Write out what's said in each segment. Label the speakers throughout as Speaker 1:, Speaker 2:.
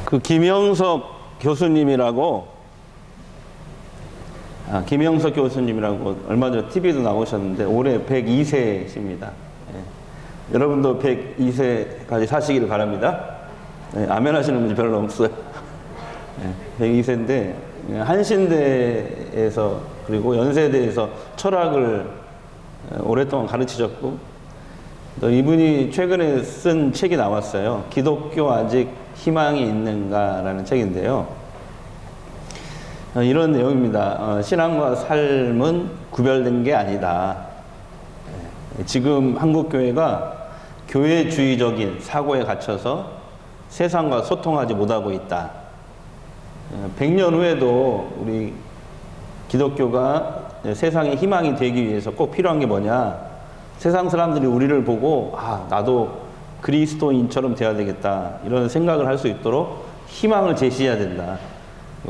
Speaker 1: 그 김영석 교수님이라고 얼마 전에 TV도 나오셨는데 올해 102세십니다. 여러분도 102세까지 사시기를 바랍니다. 아멘 하시는 분이 별로 없어요. 102세인데 한신대에서 그리고 연세대에서 철학을 오랫동안 가르치셨고 또 이분이 최근에 쓴 책이 나왔어요. 기독교 아직 희망이 있는가라는 책인데요. 이런 내용입니다. 신앙과 삶은 구별된 게 아니다. 지금 한국교회가 교회주의적인 사고에 갇혀서 세상과 소통하지 못하고 있다. 100년 후에도 우리 기독교가 세상의 희망이 되기 위해서 꼭 필요한 게 뭐냐? 세상 사람들이 우리를 보고 나도 그리스도인처럼 되어야 되겠다 이런 생각을 할 수 있도록 희망을 제시해야 된다.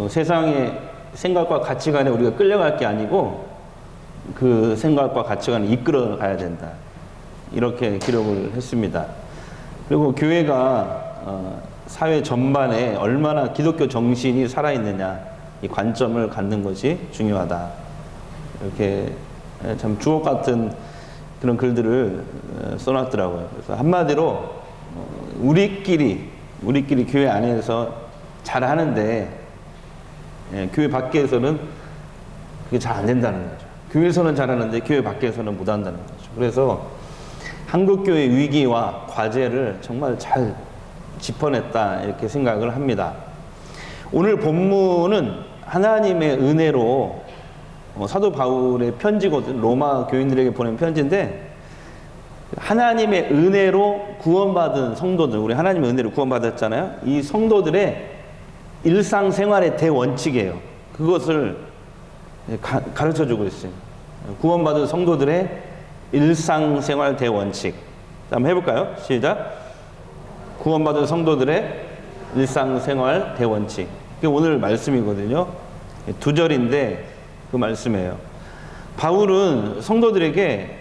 Speaker 1: 세상의 생각과 가치관에 우리가 끌려갈 게 아니고 그 생각과 가치관을 이끌어 가야 된다. 이렇게 기록을 했습니다. 그리고 교회가 사회 전반에 얼마나 기독교 정신이 살아있느냐 이 관점을 갖는 것이 중요하다. 이렇게 참 주옥 같은 그런 글들을 써놨더라고요. 그래서 한마디로 우리끼리 교회 안에서 잘 하는데 교회 밖에서는 그게 잘 안 된다는 거죠. 교회에서는 잘하는데 교회 밖에서는 못 한다는 거죠. 그래서 한국교회 위기와 과제를 정말 잘 짚어냈다 이렇게 생각을 합니다. 오늘 본문은 하나님의 은혜로 사도 바울의 편지거든. 로마 교인들에게 보낸 편지인데 하나님의 은혜로 구원받은 성도들, 우리 하나님의 은혜로 구원받았잖아요. 이 성도들의 일상생활의 대원칙이에요. 그것을 가르쳐주고 있어요. 구원받은 성도들의 일상생활 대원칙. 한번 해볼까요? 시작. 구원받은 성도들의 일상생활 대원칙. 이게 오늘 말씀이거든요. 2절인데 그 말씀이에요. 바울은 성도들에게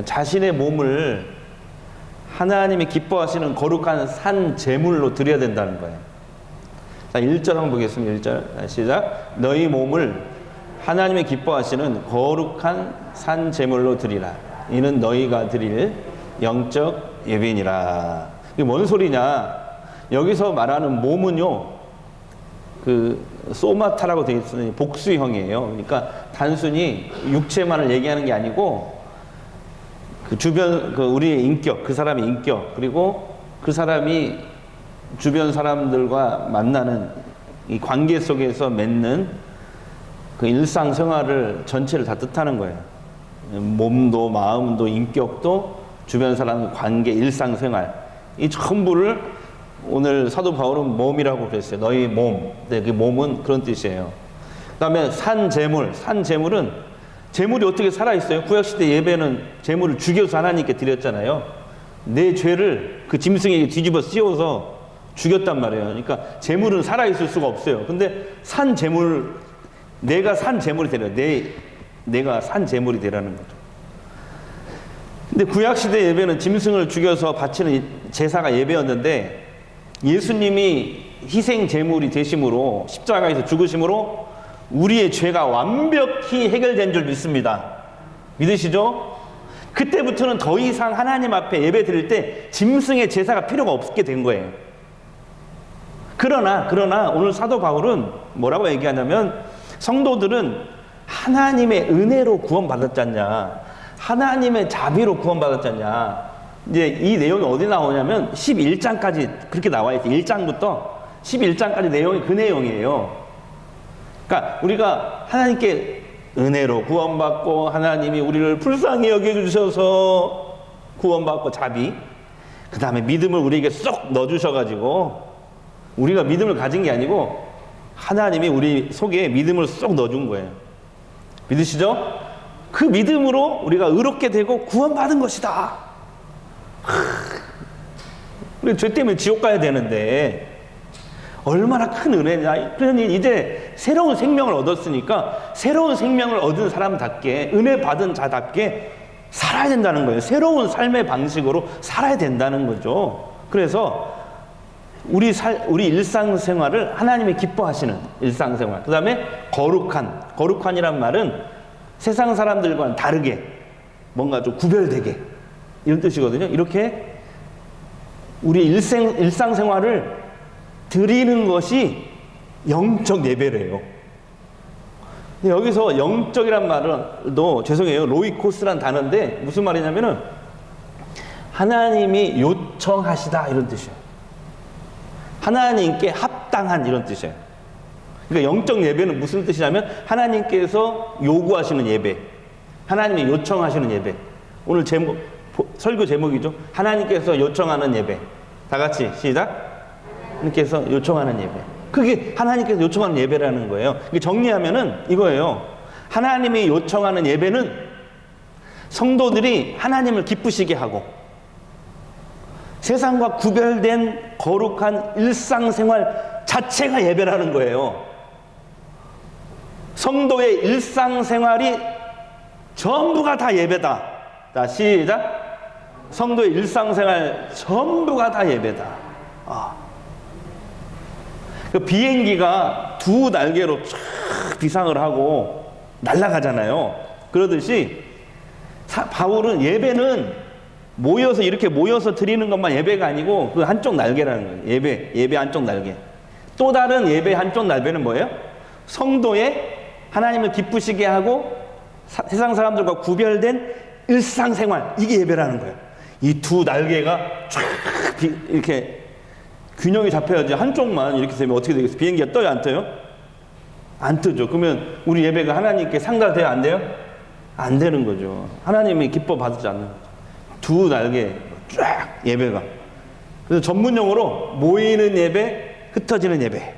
Speaker 1: 자신의 몸을 하나님이 기뻐하시는 거룩한 산 제물로 드려야 된다는 거예요. 자, 1절 한번 보겠습니다. 1절 시작. 너희 몸을 하나님이 기뻐하시는 거룩한 산 제물로 드리라. 이는 너희가 드릴 영적 예배니라. 이게 뭔 소리냐? 여기서 말하는 몸은요, 그 소마타라고 되어 있으니 복수형이에요. 그러니까 단순히 육체만을 얘기하는 게 아니고 그 주변 우리의 인격, 그 사람의 인격, 그리고 그 사람이 주변 사람들과 만나는 이 관계 속에서 맺는 그 일상생활을 전체를 다 뜻하는 거예요. 몸도 마음도 인격도 주변 사람의 관계, 일상생활 이 전부를 오늘 사도 바울은 몸이라고 그랬어요. 너희 몸. 네, 그 몸은 그런 뜻이에요. 그 다음에 산 제물은 제물이 어떻게 살아있어요? 구약시대 예배는 제물을 죽여서 하나님께 드렸잖아요. 내 죄를 그 짐승에게 뒤집어 씌워서 죽였단 말이에요. 그러니까 제물은 살아있을 수가 없어요. 근데 내가 산 제물이 되라. 내가 산 제물이 되라는 거죠. 근데 구약시대 예배는 짐승을 죽여서 바치는 제사가 예배였는데 예수님이 희생 제물이 되심으로 십자가에서 죽으심으로 우리의 죄가 완벽히 해결된 줄 믿습니다. 믿으시죠? 그때부터는 더 이상 하나님 앞에 예배 드릴 때 짐승의 제사가 필요가 없게 된 거예요. 그러나 오늘 사도 바울은 뭐라고 얘기하냐면 성도들은 하나님의 은혜로 구원받았잖냐, 하나님의 자비로 구원받았잖냐. 이제 이 내용이 어디 나오냐면 11장까지 그렇게 나와 있어요. 1장부터 11장까지 내용이 그 내용이에요. 그러니까 우리가 하나님께 은혜로 구원받고 하나님이 우리를 불쌍히 여겨주셔서 구원받고 자비, 그 다음에 믿음을 우리에게 쏙 넣어주셔가지고 우리가 믿음을 가진 게 아니고 하나님이 우리 속에 믿음을 쏙 넣어준 거예요. 믿으시죠? 그 믿음으로 우리가 의롭게 되고 구원받은 것이다. 우리 죄 때문에 지옥 가야 되는데 얼마나 큰 은혜냐. 그러니 이제 새로운 생명을 얻었으니까 새로운 생명을 얻은 사람답게, 은혜 받은 자답게 살아야 된다는 거예요. 새로운 삶의 방식으로 살아야 된다는 거죠. 그래서 우리 일상생활을 하나님이 기뻐하시는 일상생활. 그 다음에 거룩한이란 말은 세상 사람들과는 다르게 뭔가 좀 구별되게 이런 뜻이거든요. 이렇게 우리 일상생활을 드리는 것이 영적 예배래요. 여기서 영적이란 말은 죄송해요. 로이코스란 단어인데 무슨 말이냐면은 하나님이 요청하시다 이런 뜻이에요. 하나님께 합당한 이런 뜻이에요. 그러니까 영적 예배는 무슨 뜻이냐면 하나님께서 요구하시는 예배, 하나님이 요청하시는 예배. 오늘 설교 제목이죠. 하나님께서 요청하는 예배. 다 같이 시작. 하나님께서 요청하는 예배. 그게 하나님께서 요청하는 예배라는 거예요. 정리하면은 이거예요. 하나님이 요청하는 예배는 성도들이 하나님을 기쁘시게 하고 세상과 구별된 거룩한 일상생활 자체가 예배라는 거예요. 성도의 일상생활이 전부가 다 예배다. 자, 시작. 성도의 일상생활 전부가 다 예배다. 그 비행기가 두 날개로 쫙 비상을 하고 날아가잖아요. 그러듯이 바울은 예배는 이렇게 모여서 드리는 것만 예배가 아니고 그 한쪽 날개라는 거예요. 예배 한쪽 날개. 또 다른 예배 한쪽 날개는 뭐예요? 성도의 하나님을 기쁘시게 하고 세상 사람들과 구별된 일상생활, 이게 예배라는 거예요. 이 두 날개가 쫙 이렇게 균형이 잡혀야지 한쪽만 이렇게 되면 어떻게 되겠어요? 비행기가 떠요, 안 떠요? 안 뜨죠. 그러면 우리 예배가 하나님께 상달돼요, 안 돼요? 안 되는 거죠. 하나님이 기뻐 받지 않는 거죠. 두 날개 쫙 예배가. 그래서 전문용어로 모이는 예배, 흩어지는 예배.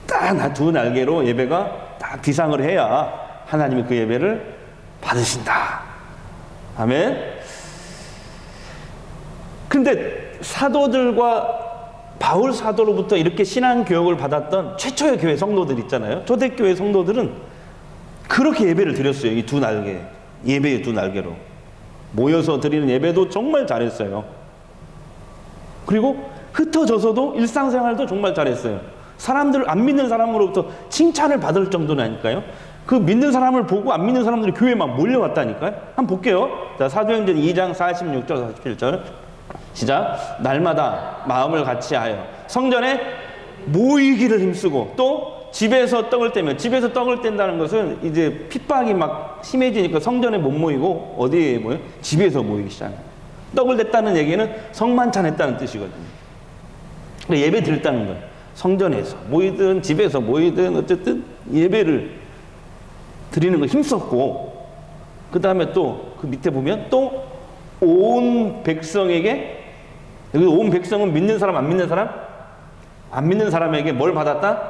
Speaker 1: 딱 두 날개로 예배가 딱 비상을 해야 하나님이 그 예배를 받으신다. 아멘. 근데 사도들과 바울 사도로부터 이렇게 신앙 교육을 받았던 최초의 교회 성도들 있잖아요. 초대교회 성도들은 그렇게 예배를 드렸어요. 이 두 날개, 예배의 두 날개로 모여서 드리는 예배도 정말 잘했어요. 그리고 흩어져서도 일상생활도 정말 잘했어요. 안 믿는 사람으로부터 칭찬을 받을 정도라니까요. 그 믿는 사람을 보고 안 믿는 사람들이 교회에 막 몰려왔다니까요. 한번 볼게요. 자, 사도행전 2장 46절 47절 시작. 날마다 마음을 같이하여 성전에 모이기를 힘쓰고, 또 집에서 떡을 떼며, 집에서 떡을 뗀다는 것은 이제 핍박이 막 심해지니까 성전에 못 모이고 어디에 모여? 집에서 모이기 시작해요. 떡을 뗐다는 얘기는 성만찬했다는 뜻이거든요. 예배 드렸다는 거예요. 성전에서 모이든 집에서 모이든 어쨌든 예배를 드리는 거 힘썼고, 그 다음에 또 그 밑에 보면 또 온 백성에게, 여기 온 백성은 믿는 사람, 안 믿는 사람? 안 믿는 사람에게 뭘 받았다?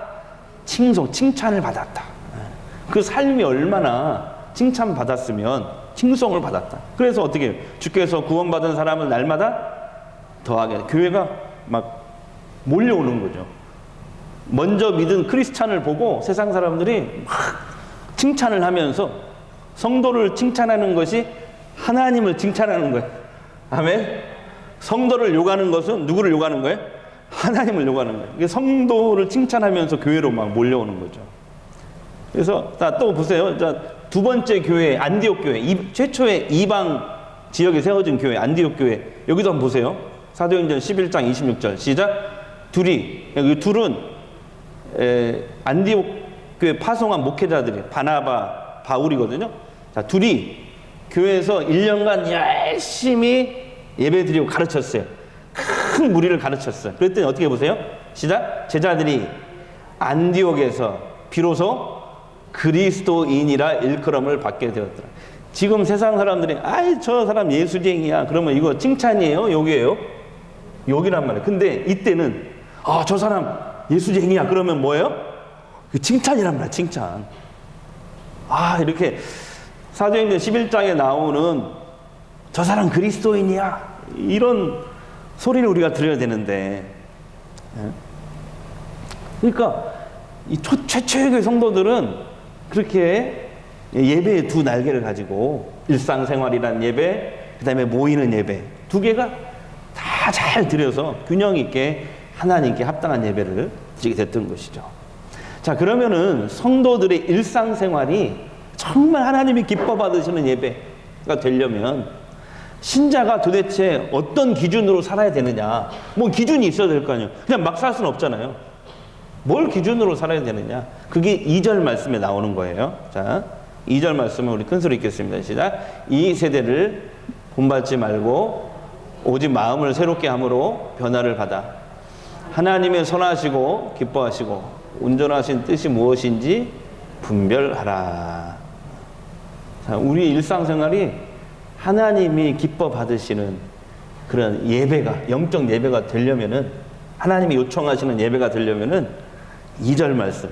Speaker 1: 칭찬을 받았다. 그 삶이 얼마나 칭찬받았으면 칭송을 받았다. 그래서 어떻게 해요? 주께서 구원받은 사람을 날마다 더하게, 교회가 막 몰려오는 거죠. 먼저 믿은 크리스찬을 보고 세상 사람들이 막 칭찬을 하면서, 성도를 칭찬하는 것이 하나님을 칭찬하는 거예요. 아멘. 성도를 욕하는 것은 누구를 욕하는 거예요? 하나님을 욕하는 거예요. 성도를 칭찬하면서 교회로 막 몰려오는 거죠. 그래서 또 보세요. 두 번째 교회, 안디옥 교회, 최초의 이방 지역에 세워진 교회, 안디옥 교회. 여기도 한번 보세요. 사도행전 11장 26절 시작. 여기 둘은 안디옥 교회 파송한 목회자들이 바나바, 바울이거든요. 자, 둘이 교회에서 1년간 열심히 예배드리고 가르쳤어요. 큰 무리를 가르쳤어요. 그랬더니 어떻게 보세요? 시작. 제자들이 안디옥에서 비로소 그리스도인이라 일컬음을 받게 되었더라. 지금 세상 사람들이 저 사람 예수쟁이야. 그러면 이거 칭찬이에요? 욕이에요? 욕이란 말이에요. 근데 이때는 저 사람 예수쟁이야. 그러면 뭐예요? 칭찬이란 말이야. 칭찬. 이렇게 사도행전 11장에 나오는 저 사람 그리스도인이야. 이런 소리를 우리가 들어야 되는데, 그러니까 이 최초의 성도들은 그렇게 예배의 두 날개를 가지고 일상생활이란 예배, 그 다음에 모이는 예배 두 개가 다 잘 들여서 균형 있게 하나님께 합당한 예배를 드리게 됐던 것이죠. 자, 그러면은 성도들의 일상생활이 정말 하나님이 기뻐 받으시는 예배가 되려면 신자가 도대체 어떤 기준으로 살아야 되느냐, 뭐 기준이 있어야 될 거 아니에요. 그냥 막 살 수는 없잖아요. 뭘 기준으로 살아야 되느냐, 그게 2절 말씀에 나오는 거예요. 자, 2절 말씀을 우리 큰 소리 읽겠습니다. 시작. 이 세대를 본받지 말고 오직 마음을 새롭게 함으로 변화를 받아 하나님의 선하시고 기뻐하시고 온전하신 뜻이 무엇인지 분별하라. 자, 우리 일상생활이 하나님이 기뻐 받으시는 그런 예배가, 영적 예배가 되려면은, 하나님이 요청하시는 예배가 되려면은 2절 말씀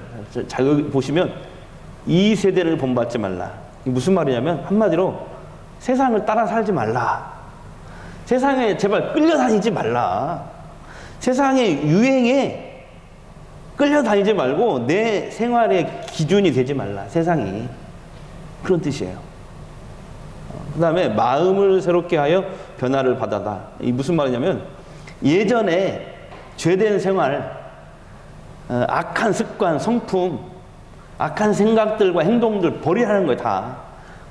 Speaker 1: 잘 보시면, 이 세대를 본받지 말라. 이게 무슨 말이냐면 한마디로 세상을 따라 살지 말라. 세상에 제발 끌려다니지 말라. 세상의 유행에 끌려다니지 말고 내 생활의 기준이 되지 말라. 세상이. 그런 뜻이에요. 그 다음에 마음을 새롭게 하여 변화를 받아다. 이 무슨 말이냐면 예전에 죄된 생활, 악한 습관, 성품, 악한 생각들과 행동들 버리라는 거예요, 다.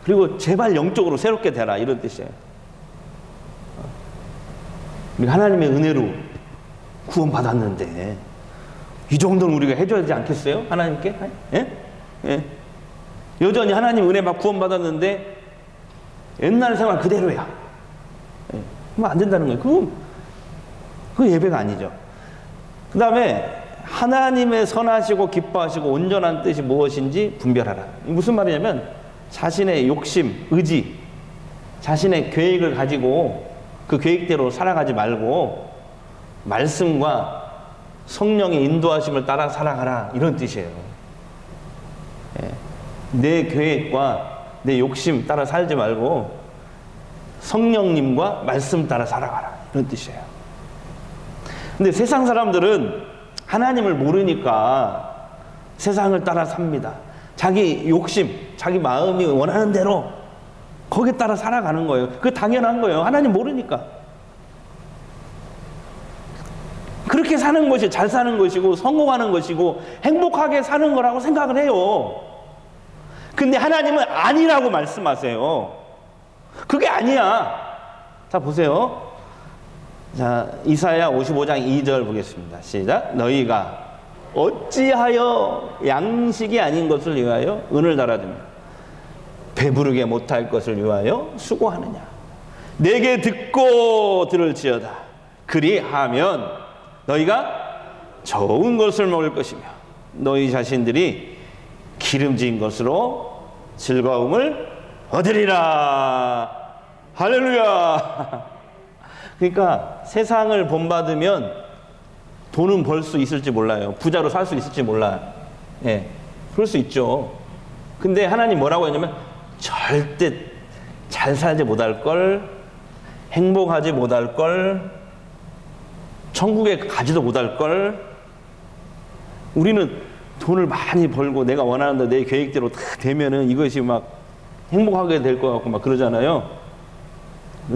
Speaker 1: 그리고 제발 영적으로 새롭게 되라, 이런 뜻이에요. 우리가 하나님의 은혜로 구원받았는데 이 정도는 우리가 해줘야 되지 않겠어요? 하나님께? 예? 예. 여전히 하나님 은혜 막 구원받았는데 옛날 생활 그대로야. 예. 그러면 안 된다는 거예요. 그건 예배가 아니죠. 그 다음에 하나님의 선하시고 기뻐하시고 온전한 뜻이 무엇인지 분별하라. 무슨 말이냐면 자신의 욕심, 의지, 자신의 계획을 가지고 그 계획대로 살아가지 말고 말씀과 성령의 인도하심을 따라 살아가라, 이런 뜻이에요. 예. 내 계획과 내 욕심 따라 살지 말고 성령님과 말씀 따라 살아가라, 이런 뜻이에요. 근데 세상 사람들은 하나님을 모르니까 세상을 따라 삽니다. 자기 욕심, 자기 마음이 원하는 대로 거기에 따라 살아가는 거예요. 그게 당연한 거예요. 하나님 모르니까. 그렇게 사는 것이 잘 사는 것이고 성공하는 것이고 행복하게 사는 거라고 생각을 해요. 근데 하나님은 아니라고 말씀하세요. 그게 아니야. 자, 보세요. 자, 이사야 55장 2절 보겠습니다. 시작. 너희가 어찌하여 양식이 아닌 것을 위하여 은을 달아두며 배부르게 못할 것을 위하여 수고하느냐. 내게 듣고 들을지어다. 그리하면 너희가 좋은 것을 먹을 것이며 너희 자신들이 기름진 것으로 즐거움을 얻으리라. 할렐루야. 그러니까 세상을 본받으면 돈은 벌 수 있을지 몰라요. 부자로 살 수 있을지 몰라요. 예, 그럴 수 있죠. 근데 하나님 뭐라고 했냐면 절대 잘 살지 못할 걸, 행복하지 못할 걸, 천국에 가지도 못할 걸. 우리는 돈을 많이 벌고 내가 원하는 대로 내 계획대로 다 되면은 이것이 막 행복하게 될 것 같고 막 그러잖아요.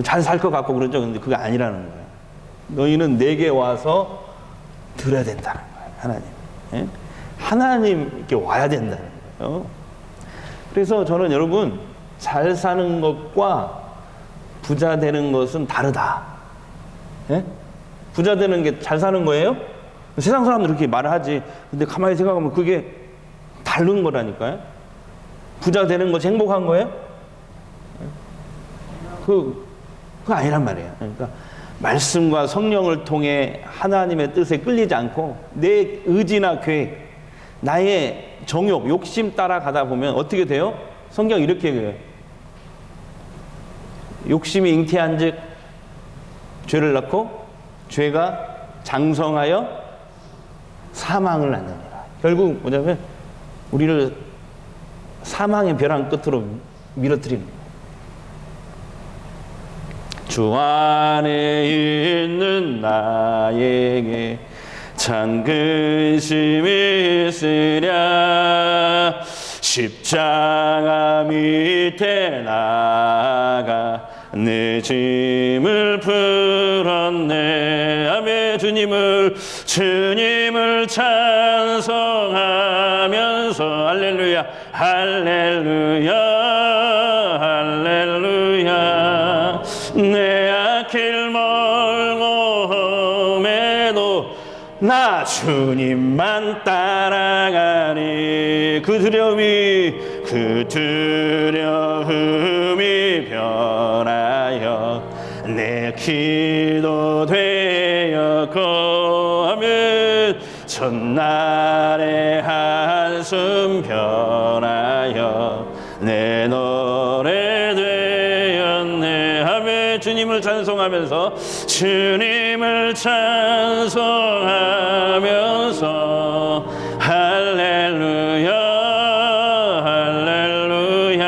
Speaker 1: 잘 살 것 같고 그러죠. 근데 그게 아니라는 거예요. 너희는 내게 와서 들어야 된다는 거예요. 하나님. 예? 하나님께 와야 된다는 거예요. 그래서 저는 여러분, 잘 사는 것과 부자 되는 것은 다르다. 예? 부자 되는 게 잘 사는 거예요? 세상 사람들 그렇게 말을 하지. 근데 가만히 생각하면 그게 다른 거라니까요. 부자 되는 것이 행복한 거예요? 그거 아니란 말이에요. 그러니까 말씀과 성령을 통해 하나님의 뜻에 끌리지 않고 내 의지나 계획, 나의 정욕, 욕심 따라가다 보면 어떻게 돼요? 성경 이렇게 얘기해요. 욕심이 잉태한 즉 죄를 낳고 죄가 장성하여 사망을 낳느니라. 결국 뭐냐면 우리를 사망의 벼랑 끝으로 밀어뜨리는 거예요. 주 안에 있는 나에게 참 근심이 있으랴 십자가 밑에 나가 내 짐을 풀었네. 아멘. 주님을 찬송하면서 할렐루야 할렐루야 할렐루야. 내 앞길 멀고 험해도 나 주님만 따라가리. 그 두려움이 변하여 내 기도 되었고 하면 첫날의 한숨 변하여 내 노래 되었네. 하면 주님을 찬송하면서 할렐루야 할렐루야.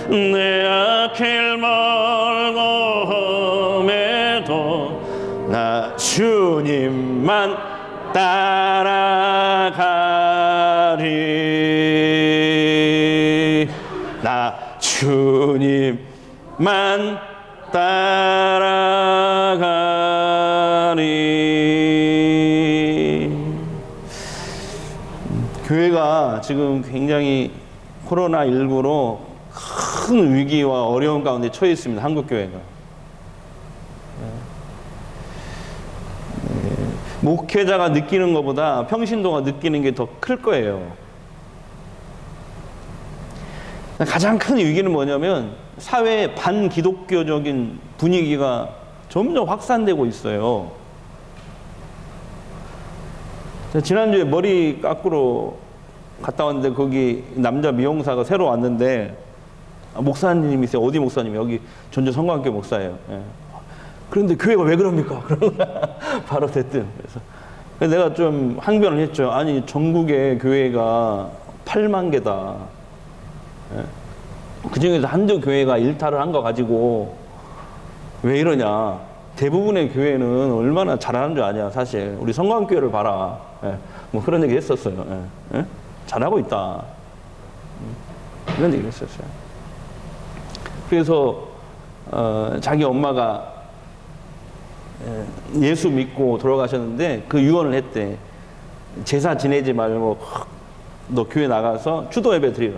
Speaker 1: 내 앞길 멀고 험해도 나 주님만 따라가리. 나 주님만 따라가리. 교회가 지금 굉장히 코로나19로 큰 위기와 어려움 가운데 처해 있습니다. 한국교회가. 목회자가 느끼는 것보다 평신도가 느끼는 게 더 클 거예요. 가장 큰 위기는 뭐냐면 사회의 반기독교적인 분위기가 점점 확산되고 있어요. 지난주에 머리 깎으러 갔다 왔는데 거기 남자 미용사가 새로 왔는데 목사님이세요. 어디 목사님? 여기 전주 성광교회 목사예요. 예. 그런데 교회가 왜 그럽니까? 바로 됐든. 그래서 내가 좀 항변을 했죠. 아니 전국의 교회가 8만 개다. 예. 그 중에서 한두 교회가 일탈을 한 거 가지고 왜 이러냐. 대부분의 교회는 얼마나 잘하는 줄 아냐. 사실 우리 성광교회를 봐라. 예. 뭐 그런 얘기 했었어요. 예. 예? 잘하고 있다. 이런 얘기 했었어요. 그래서 자기 엄마가 예수 믿고 돌아가셨는데 그 유언을 했대. 제사 지내지 말고 너 교회 나가서 추도 예배 드리라.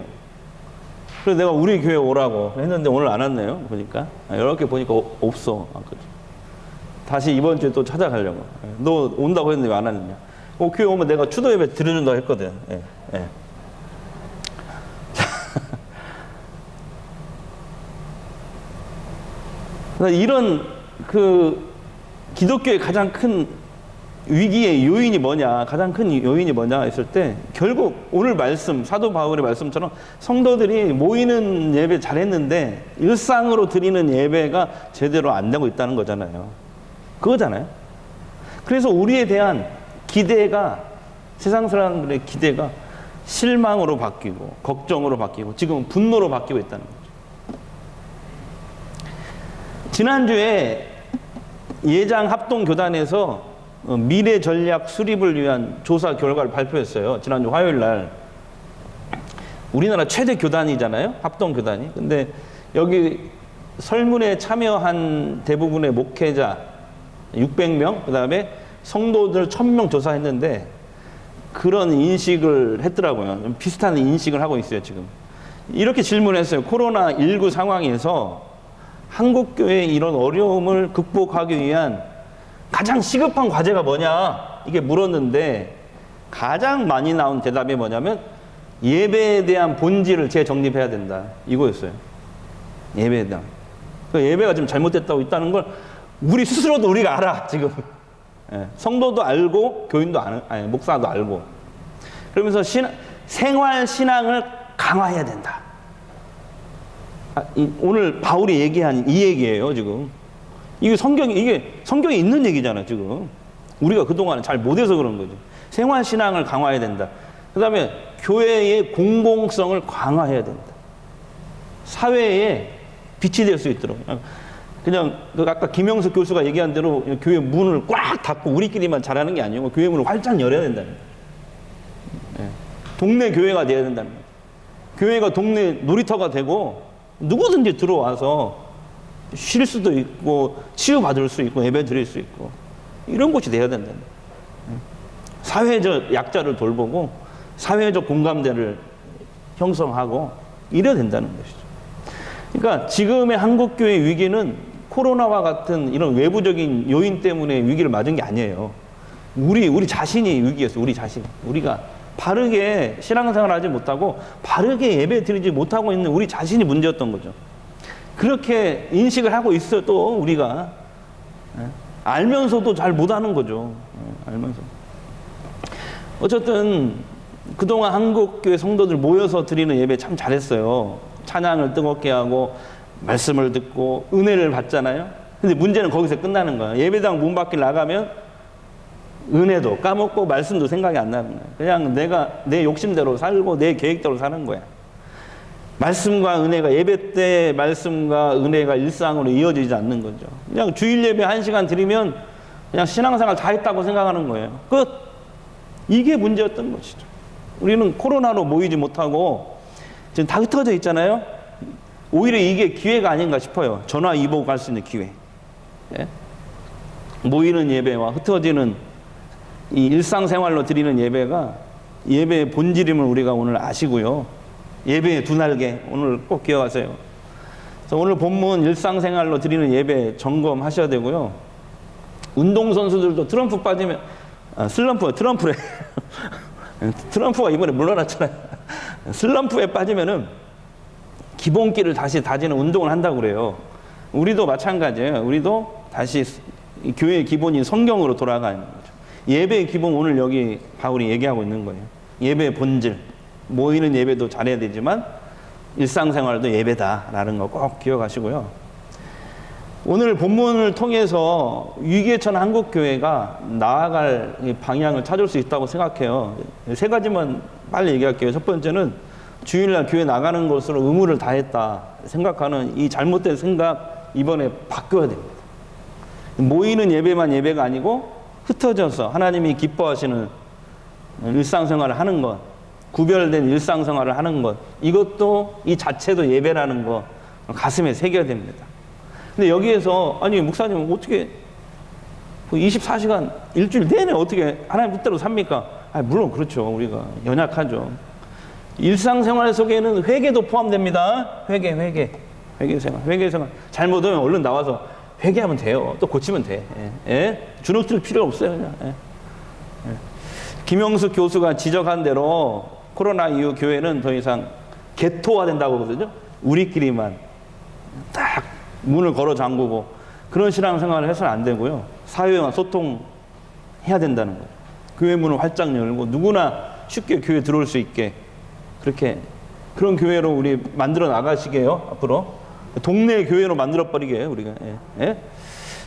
Speaker 1: 그래서 내가 우리 교회 오라고 했는데 오늘 안 왔네요. 보니까 이렇게 보니까 없어. 다시 이번 주에 또 찾아가려고. 너 온다고 했는데 왜 안 왔느냐. 교회 오면 내가 추도 예배 드려준다고 했거든. 예. 예. 이런 기독교의 가장 큰 위기의 요인이 뭐냐, 가장 큰 요인이 뭐냐 했을 때 결국 오늘 말씀, 사도 바울의 말씀처럼 성도들이 모이는 예배 잘했는데 일상으로 드리는 예배가 제대로 안 되고 있다는 거잖아요. 그거잖아요. 그래서 우리에 대한 기대가, 세상 사람들의 기대가 실망으로 바뀌고 걱정으로 바뀌고 지금은 분노로 바뀌고 있다는 거죠. 지난주에 예장 합동교단에서 미래 전략 수립을 위한 조사 결과를 발표했어요. 지난주 화요일 날. 우리나라 최대 교단이잖아요. 합동교단이. 근데 여기 설문에 참여한 대부분의 목회자 600명, 그 다음에 성도들 1000명 조사했는데 그런 인식을 했더라고요. 비슷한 인식을 하고 있어요, 지금. 이렇게 질문했어요. 코로나19 상황에서 한국교회의 이런 어려움을 극복하기 위한 가장 시급한 과제가 뭐냐? 이게 물었는데 가장 많이 나온 대답이 뭐냐면 예배에 대한 본질을 재정립해야 된다. 이거였어요. 예배에 대한. 예배가 좀 잘못됐다고 있다는 걸 우리 스스로도 우리가 알아, 지금. 예, 성도도 알고 교인도 아니, 목사도 알고. 그러면서 생활 신앙을 강화해야 된다. 오늘 바울이 얘기한 이 얘기예요, 지금. 이게 성경에 있는 얘기잖아, 지금. 우리가 그동안 잘 못해서 그런 거지. 생활 신앙을 강화해야 된다. 그 다음에 교회의 공공성을 강화해야 된다. 사회에 빛이 될 수 있도록. 그냥 아까 김영석 교수가 얘기한 대로 교회 문을 꽉 닫고 우리끼리만 잘하는 게 아니고 교회 문을 활짝 열어야 된다는 거예요. 동네 교회가 돼야 된다는 거예요. 교회가 동네 놀이터가 되고 누구든지 들어와서 쉴 수도 있고 치유받을 수 있고 예배 드릴 수 있고 이런 곳이 돼야 된다는 거예요. 사회적 약자를 돌보고 사회적 공감대를 형성하고 이래야 된다는 것이죠. 그러니까 지금의 한국교회 위기는 코로나와 같은 이런 외부적인 요인 때문에 위기를 맞은 게 아니에요. 우리 자신이 위기였어요. 우리 자신. 우리가 바르게 신앙생활을 하지 못하고 바르게 예배 드리지 못하고 있는 우리 자신이 문제였던 거죠. 그렇게 인식을 하고 있어도 우리가 알면서도 잘 못하는 거죠. 알면서. 어쨌든 그동안 한국교회 성도들 모여서 드리는 예배 참 잘했어요. 찬양을 뜨겁게 하고 말씀을 듣고 은혜를 받잖아요. 근데 문제는 거기서 끝나는 거예요. 예배당 문 밖에 나가면 은혜도 까먹고 말씀도 생각이 안 나는 거예요. 그냥 내가 내 욕심대로 살고 내 계획대로 사는 거야. 말씀과 은혜가 예배 때 말씀과 은혜가 일상으로 이어지지 않는 거죠. 그냥 주일 예배 1시간 드리면 그냥 신앙생활 다 했다고 생각하는 거예요. 끝. 이게 문제였던 것이죠. 우리는 코로나로 모이지 못하고 지금 다 흩어져 있잖아요. 오히려 이게 기회가 아닌가 싶어요. 전화 이복 갈 수 있는 기회. 예? 모이는 예배와 흩어지는 이 일상생활로 드리는 예배가 예배의 본질임을 우리가 오늘 아시고요. 예배의 두 날개 오늘 꼭 기억하세요. 그래서 오늘 본문 일상생활로 드리는 예배 점검하셔야 되고요. 운동선수들도 트럼프 빠지면 트럼프래. 트럼프가 이번에 물러났잖아요. 슬럼프에 빠지면은 기본기를 다시 다지는 운동을 한다고 그래요. 우리도 마찬가지예요. 우리도 다시 교회의 기본인 성경으로 돌아가는 거죠. 예배의 기본 오늘 여기 바울이 얘기하고 있는 거예요. 예배의 본질. 모이는 예배도 잘해야 되지만 일상생활도 예배다라는 거 꼭 기억하시고요. 오늘 본문을 통해서 위기에 처한 한국교회가 나아갈 방향을 찾을 수 있다고 생각해요. 3가지만 빨리 얘기할게요. 첫 번째는 주일날 교회 나가는 것으로 의무를 다했다 생각하는 이 잘못된 생각 이번에 바뀌어야 됩니다. 모이는 예배만 예배가 아니고 흩어져서 하나님이 기뻐하시는 일상생활을 하는 것, 구별된 일상생활을 하는 것, 이것도 이 자체도 예배라는 거 가슴에 새겨야 됩니다. 근데 여기에서 아니 목사님 어떻게 24시간 일주일 내내 어떻게 하나님 뜻대로 삽니까? 물론 그렇죠. 우리가 연약하죠. 일상생활 속에는 회개도 포함됩니다. 회개생활. 잘못하면 얼른 나와서 회개하면 돼요. 또 고치면 돼. 주눅들 필요 없어요. 그냥. 김영숙 교수가 지적한 대로 코로나 이후 교회는 더 이상 개토화된다고 하거든요. 우리끼리만 딱 문을 걸어 잠그고 그런 신앙생활을 해서는 안 되고요. 사회와 소통해야 된다는 거예요. 교회 문을 활짝 열고 누구나 쉽게 교회 들어올 수 있게 그렇게 그런 교회로 우리 만들어 나가시게요. 앞으로 동네 교회로 만들어 버리게요. 우리가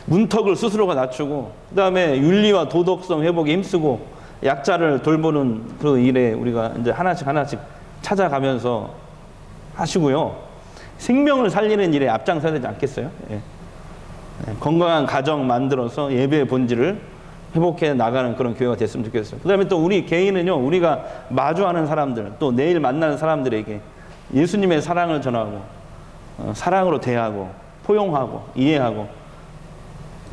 Speaker 1: 문턱을 스스로가 낮추고 그다음에 윤리와 도덕성 회복에 힘쓰고 약자를 돌보는 그 일에 우리가 이제 하나씩 찾아가면서 하시고요. 생명을 살리는 일에 앞장서야 되지 않겠어요? 건강한 가정 만들어서 예배의 본질을 회복해 나가는 그런 교회가 됐으면 좋겠어요. 그 다음에 또 우리 개인은요, 우리가 마주하는 사람들, 또 내일 만나는 사람들에게 예수님의 사랑을 전하고, 사랑으로 대하고, 포용하고, 이해하고,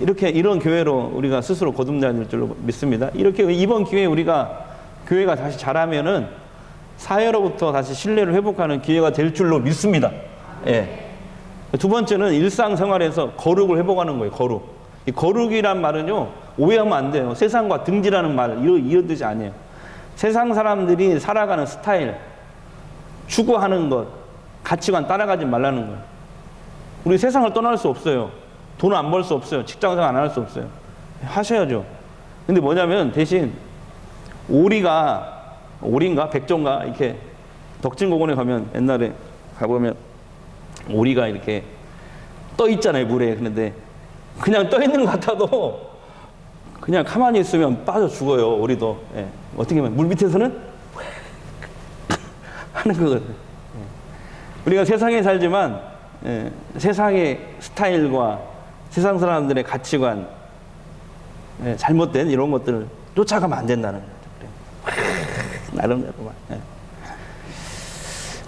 Speaker 1: 이렇게 이런 교회로 우리가 스스로 거듭나야 될 줄로 믿습니다. 이렇게 이번 기회에 우리가 교회가 다시 자라면은 사회로부터 다시 신뢰를 회복하는 기회가 될 줄로 믿습니다. 두 번째는 일상생활에서 거룩을 회복하는 거예요. 거룩. 이 거룩이란 말은요, 오해하면 안 돼요. 세상과 등지라는 말, 이런 뜻이 아니에요. 세상 사람들이 살아가는 스타일, 추구하는 것, 가치관 따라가지 말라는 거예요. 우리 세상을 떠날 수 없어요. 돈 안 벌 수 없어요. 직장생활 안 할 수 없어요. 하셔야죠. 근데 뭐냐면 대신 오리인가 백조인가 이렇게 덕진공원에 가면 옛날에 가보면 오리가 이렇게 떠 있잖아요, 물에. 그런데 그냥 떠 있는 것 같아도 그냥 가만히 있으면 빠져 죽어요, 오리도. 어떻게 보면 물 밑에서는 하는 거거든요. 우리가 세상에 살지만 세상의 스타일과 세상 사람들의 가치관, 잘못된 이런 것들을 쫓아가면 안 된다는 거죠. 나름대로만.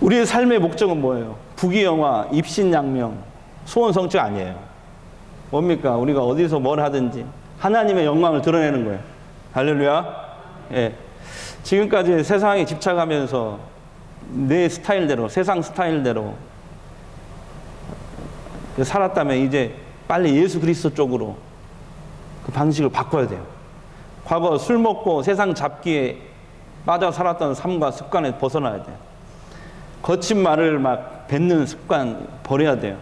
Speaker 1: 우리의 삶의 목적은 뭐예요? 부귀영화, 입신양명, 소원성취가 아니에요. 뭡니까? 우리가 어디서 뭘 하든지 하나님의 영광을 드러내는 거예요. 할렐루야. 예. 지금까지 세상에 집착하면서 내 스타일대로, 세상 스타일대로 살았다면 이제 빨리 예수 그리스도 쪽으로 그 방식을 바꿔야 돼요. 과거 술 먹고 세상 잡기에 빠져 살았던 삶과 습관에 벗어나야 돼요. 거친 말을 막 뱉는 습관 버려야 돼요.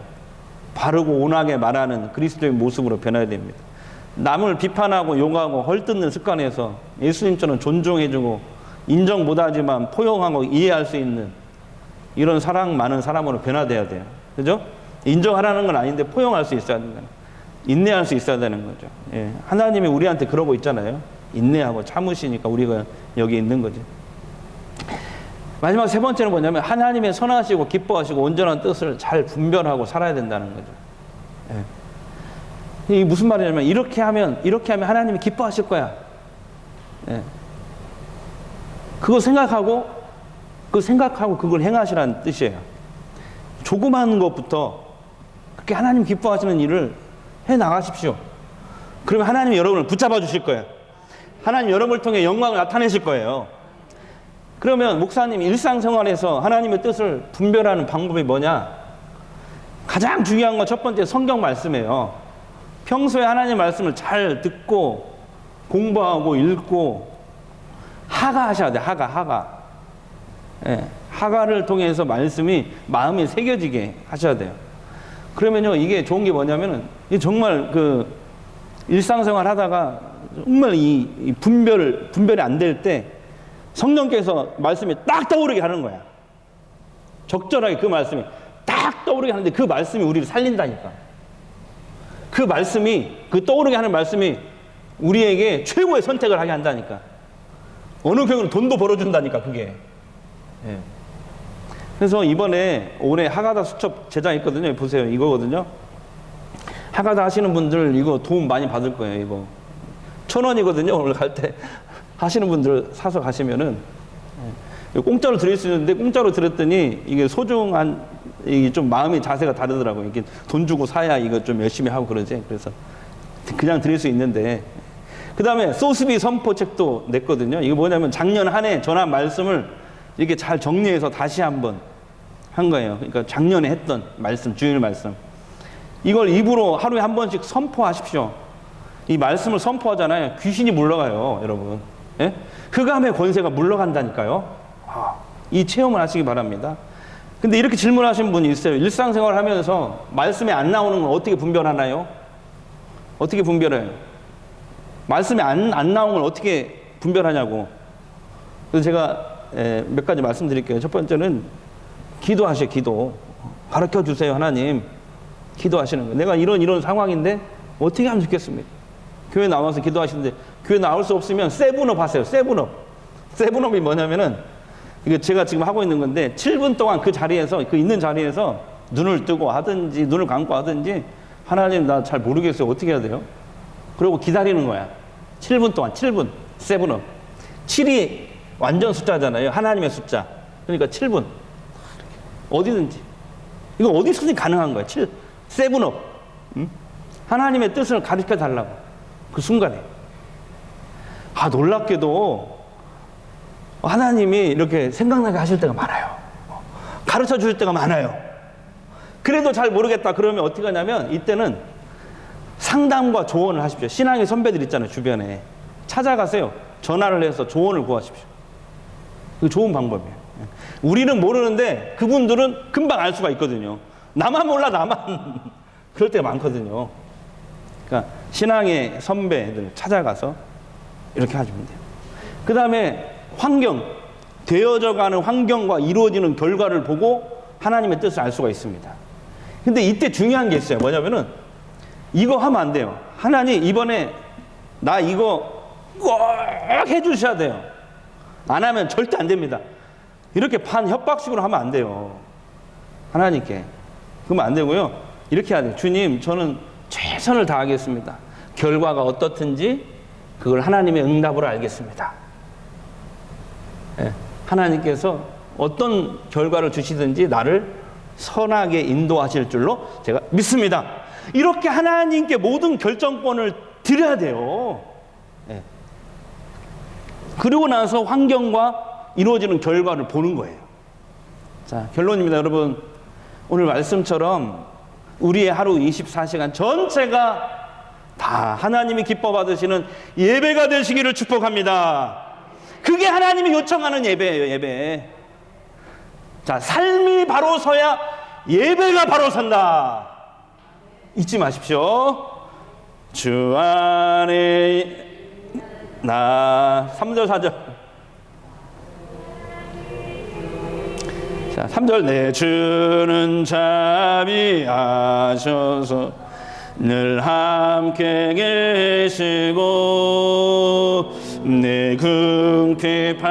Speaker 1: 바르고 온화하게 말하는 그리스도의 모습으로 변해야 됩니다. 남을 비판하고 욕하고 헐뜯는 습관에서 예수님처럼 존중해주고 인정 못하지만 포용하고 이해할 수 있는 이런 사랑 많은 사람으로 변화돼야 돼요. 그죠? 인정하라는 건 아닌데 포용할 수 있어야 된다. 인내할 수 있어야 되는 거죠. 예. 하나님이 우리한테 그러고 있잖아요. 인내하고 참으시니까 우리가 여기 있는 거지. 마지막 세 번째는 뭐냐면 하나님의 선하시고 기뻐하시고 온전한 뜻을 잘 분별하고 살아야 된다는 거죠. 예. 이게 무슨 말이냐면 이렇게 하면 하나님이 기뻐하실 거야. 예. 그거 생각하고 그걸 행하시라는 뜻이에요. 조그마한 것부터 그렇게 하나님 기뻐하시는 일을 해 나가십시오. 그러면 하나님이 여러분을 붙잡아 주실 거예요. 하나님 여러분을 통해 영광을 나타내실 거예요. 그러면 목사님 일상생활에서 하나님의 뜻을 분별하는 방법이 뭐냐? 가장 중요한 건 첫 번째 성경 말씀이에요. 평소에 하나님 말씀을 잘 듣고 공부하고 읽고 하가하셔야 돼요. 하가. 예, 하가를 통해서 말씀이 마음에 새겨지게 하셔야 돼요. 그러면요 이게 좋은 게 뭐냐면은 정말 그 일상생활 하다가 정말 이 분별이 안 될 때 성령께서 말씀이 딱 떠오르게 하는 거야. 적절하게 그 말씀이 딱 떠오르게 하는데 그 말씀이 우리를 살린다니까. 그 말씀이 그 떠오르게 하는 말씀이 우리에게 최고의 선택을 하게 한다니까. 어느 경우는 돈도 벌어준다니까 그게. 예. 그래서 이번에 올해 하가다 수첩 제작했거든요. 보세요. 이거거든요. 하가다 하시는 분들 이거 도움 많이 받을 거예요. 이거 1,000원이거든요. 오늘 갈 때 하시는 분들 사서 가시면은 공짜로 드릴 수 있는데 공짜로 드렸더니 이게 소중한 이게 좀 마음의 자세가 다르더라고요. 이게 돈 주고 사야 이거 좀 열심히 하고 그러지. 그래서 그냥 드릴 수 있는데 그 다음에 소스비 선포책도 냈거든요. 이거 뭐냐면 작년 한 해 전한 말씀을 이렇게 잘 정리해서 다시 한번 한 거예요. 그러니까 작년에 했던 말씀, 주일 말씀. 이걸 입으로 하루에 한 번씩 선포하십시오. 이 말씀을 선포하잖아요. 귀신이 물러가요, 여러분. 예? 흑암의 권세가 물러간다니까요. 이 체험을 하시기 바랍니다. 근데 이렇게 질문하신 분이 있어요. 일상생활 하면서 말씀에 안 나오는 걸 어떻게 분별하나요? 어떻게 분별해요? 말씀에 안 나오는 걸 어떻게 분별하냐고. 그래서 제가 몇 가지 말씀드릴게요. 첫 번째는 기도하세요. 기도. 가르쳐 주세요. 하나님. 기도하시는 거. 내가 이런 상황인데 어떻게 하면 좋겠습니까? 교회 나와서 기도하시는데 교회 나올 수 없으면 세븐업 하세요. 세븐업. 세븐업이 뭐냐면은 이거 제가 지금 하고 있는 건데 7분 동안 그 자리에서 그 있는 자리에서 눈을 뜨고 하든지 눈을 감고 하든지 하나님 나 잘 모르겠어요. 어떻게 해야 돼요? 그리고 기다리는 거야. 7분 동안 7분. 세븐업. 7이 완전 숫자잖아요. 하나님의 숫자. 그러니까 7분. 어디든지. 이거 어디서든지 가능한 거야. 세븐업. 응? 하나님의 뜻을 가르쳐 달라고. 그 순간에. 놀랍게도 하나님이 이렇게 생각나게 하실 때가 많아요. 가르쳐 주실 때가 많아요. 그래도 잘 모르겠다. 그러면 어떻게 하냐면 이때는 상담과 조언을 하십시오. 신앙의 선배들 있잖아요. 주변에. 찾아가세요. 전화를 해서 조언을 구하십시오. 그 좋은 방법이에요. 우리는 모르는데 그분들은 금방 알 수가 있거든요. 나만 몰라 나만. 그럴 때가 많거든요. 그러니까 신앙의 선배들 찾아가서 이렇게 하시면 돼요. 그 다음에 환경, 되어져가는 환경과 이루어지는 결과를 보고 하나님의 뜻을 알 수가 있습니다. 근데 이때 중요한 게 있어요. 뭐냐면은 이거 하면 안 돼요. 하나님 이번에 나 이거 꼭 해주셔야 돼요. 안 하면 절대 안 됩니다. 이렇게 협박식으로 하면 안 돼요. 하나님께. 그러면 안 되고요. 이렇게 해야 돼요. 주님, 저는 최선을 다하겠습니다. 결과가 어떻든지 그걸 하나님의 응답으로 알겠습니다. 예, 하나님께서 어떤 결과를 주시든지 나를 선하게 인도하실 줄로 제가 믿습니다. 이렇게 하나님께 모든 결정권을 드려야 돼요. 예. 그리고 나서 환경과 이루어지는 결과를 보는 거예요. 자, 결론입니다. 여러분, 오늘 말씀처럼 우리의 하루 24시간 전체가 다 하나님이 기뻐 받으시는 예배가 되시기를 축복합니다. 그게 하나님이 요청하는 예배예요. 예배. 자, 삶이 바로 서야 예배가 바로 선다. 잊지 마십시오. 주 안에 나 3절 4절. 자, 3절. 내 주는 자비하셔서 늘 함께 계시고 내 궁핍함을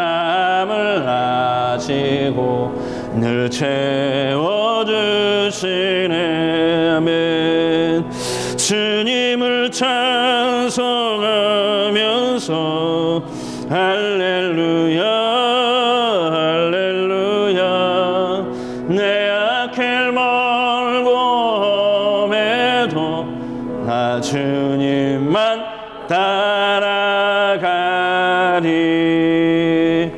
Speaker 1: 아시고 늘 채워주시네. 아멘. 주님을 찬송하면서 할렐루야 할렐루야. 내 악길 멀고 험해도 나 주님만 따라가리.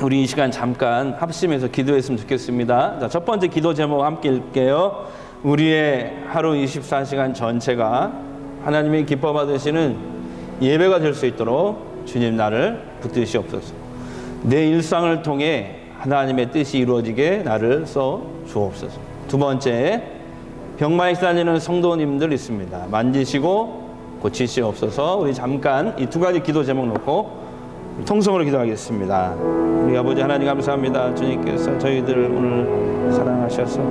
Speaker 1: 우리 이 시간 잠깐 합심해서 기도했으면 좋겠습니다. 자, 첫 번째 기도 제목 함께 읽게요. 우리의 하루 24시간 전체가 하나님이 기뻐 받으시는 예배가 될 수 있도록 주님 나를 붙드시옵소서. 내 일상을 통해 하나님의 뜻이 이루어지게 나를 써 주옵소서. 두 번째, 병마에 시달리는 성도님들 있습니다. 만지시고 고치시옵소서. 우리 잠깐 이 두 가지 기도 제목 놓고 통성으로 기도하겠습니다. 우리 아버지 하나님 감사합니다. 주님께서 저희들을 오늘 사랑하셔서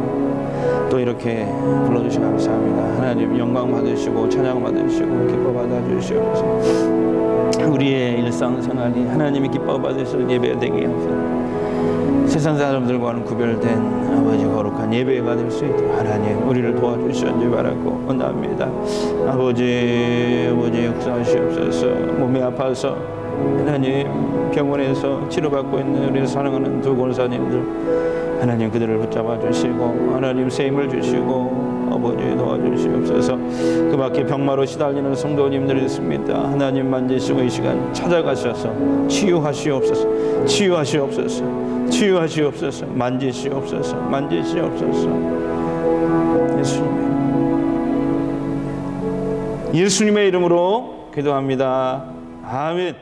Speaker 1: 또 이렇게 불러주시고 감사합니다. 하나님 영광 받으시고 찬양 받으시고 기뻐 받아주시옵소서. 우리의 일상생활이 하나님이 기뻐 받으시는 예배 되게 하옵소서. 세상 사람들과는 구별된 아버지 거룩한 예배가 될 수 있도록 하나님 우리를 도와주시는지 바라고 원합니다. 아버지 역사하시옵소서. 몸이 아파서 하나님 병원에서 치료받고 있는 우리 사랑하는 두 권사님들 하나님 그들을 붙잡아 주시고 하나님 세임을 주시고 아버지 도와주시옵소서. 그 밖에 병마로 시달리는 성도님들이 있습니다. 하나님 만지시고 이 시간 찾아가셔서 치유하시옵소서. 치유하시옵소서. 치유하시옵소서. 만지시옵소서. 만지시옵소서. 예수님의 이름으로 기도합니다. 아멘.